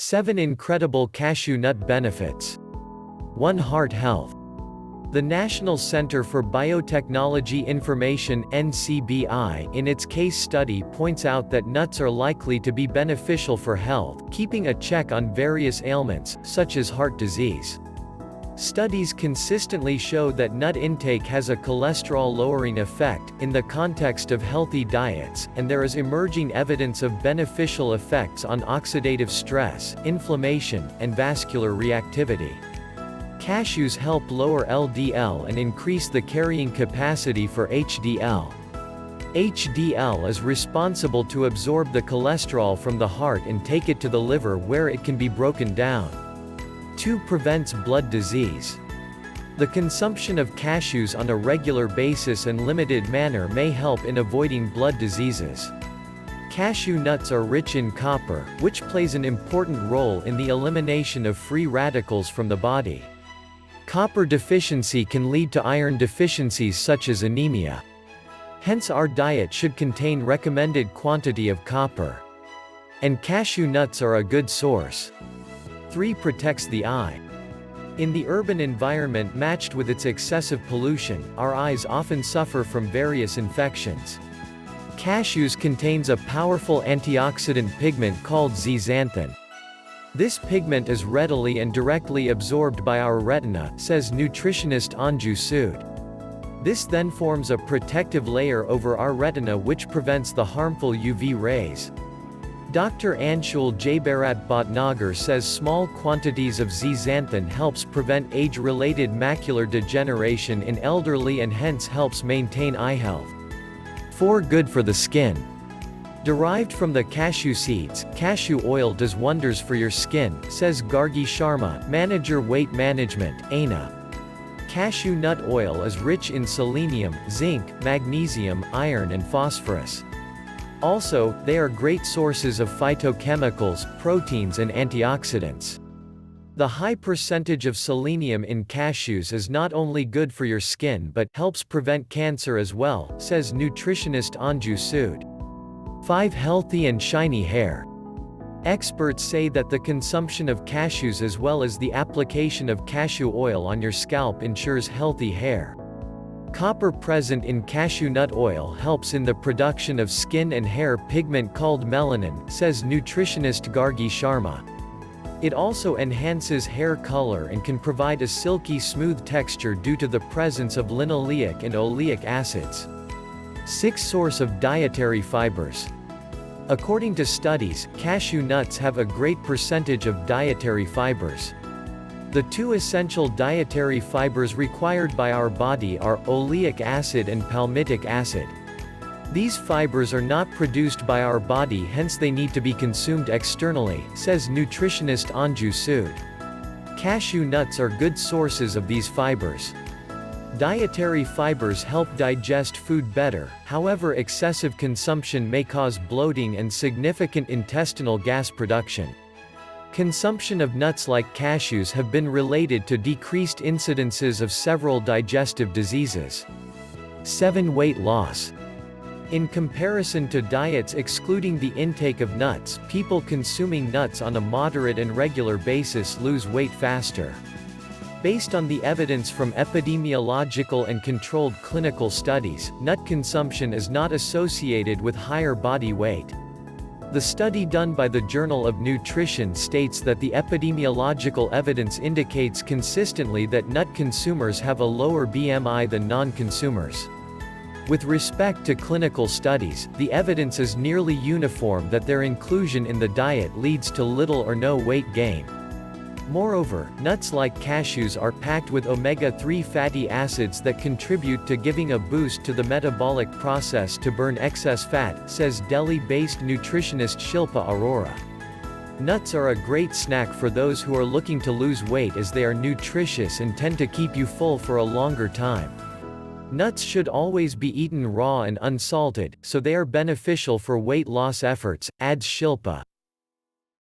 7 Incredible Cashew Nut Benefits. 1 Heart Health. The National Center for Biotechnology Information (NCBI) in its case study points out that nuts are likely to be beneficial for health, keeping a check on various ailments, such as heart disease. Studies consistently show that nut intake has a cholesterol-lowering effect, in the context of healthy diets, and there is emerging evidence of beneficial effects on oxidative stress, inflammation, and vascular reactivity. Cashews help lower LDL and increase the carrying capacity for HDL. HDL is responsible to absorb the cholesterol from the heart and take it to the liver where it can be broken down. 2 Prevents blood disease. The consumption of cashews on a regular basis and limited manner may help in avoiding blood diseases. Cashew nuts are rich in copper, which plays an important role in the elimination of free radicals from the body. Copper deficiency can lead to iron deficiencies such as anemia. Hence our diet should contain recommended quantity of copper. And cashew nuts are a good source. 3 Protects the eye. In the urban environment matched with its excessive pollution, our eyes often suffer from various infections. Cashews contains a powerful antioxidant pigment called zeaxanthin. This pigment is readily and directly absorbed by our retina, says nutritionist Anju Sood. This then forms a protective layer over our retina which prevents the harmful UV rays. Dr. Anshul Jabarat Bhatnagar says small quantities of zeaxanthin helps prevent age-related macular degeneration in elderly and hence helps maintain eye health. 4 Good for the skin. Derived from the cashew seeds, cashew oil does wonders for your skin, says Gargi Sharma, Manager Weight Management, ANA. Cashew nut oil is rich in selenium, zinc, magnesium, iron and phosphorus. Also, they are great sources of phytochemicals, proteins and antioxidants. The high percentage of selenium in cashews is not only good for your skin but helps prevent cancer as well, says nutritionist Anju Sood. 5 Healthy and shiny hair. Experts say that the consumption of cashews as well as the application of cashew oil on your scalp ensures healthy hair. Copper present in cashew nut oil helps in the production of skin and hair pigment called melanin, says nutritionist Gargi Sharma. It also enhances hair color and can provide a silky smooth texture due to the presence of linoleic and oleic acids. 6 Source of dietary fibers. According to studies, cashew nuts have a great percentage of dietary fibers. The 2 essential dietary fibers required by our body are oleic acid and palmitic acid. These fibers are not produced by our body, hence they need to be consumed externally, says nutritionist Anju Sood. Cashew nuts are good sources of these fibers. Dietary fibers help digest food better, however excessive consumption may cause bloating and significant intestinal gas production. Consumption of nuts like cashews have been related to decreased incidences of several digestive diseases. 7 Weight loss. In comparison to diets excluding the intake of nuts, people consuming nuts on a moderate and regular basis lose weight faster. Based on the evidence from epidemiological and controlled clinical studies, nut consumption is not associated with higher body weight. The study done by the Journal of Nutrition states that the epidemiological evidence indicates consistently that nut consumers have a lower BMI than non-consumers. With respect to clinical studies, the evidence is nearly uniform that their inclusion in the diet leads to little or no weight gain. Moreover, nuts like cashews are packed with omega-3 fatty acids that contribute to giving a boost to the metabolic process to burn excess fat, says Delhi-based nutritionist Shilpa Arora. Nuts are a great snack for those who are looking to lose weight as they are nutritious and tend to keep you full for a longer time. Nuts should always be eaten raw and unsalted, so they are beneficial for weight loss efforts, adds Shilpa.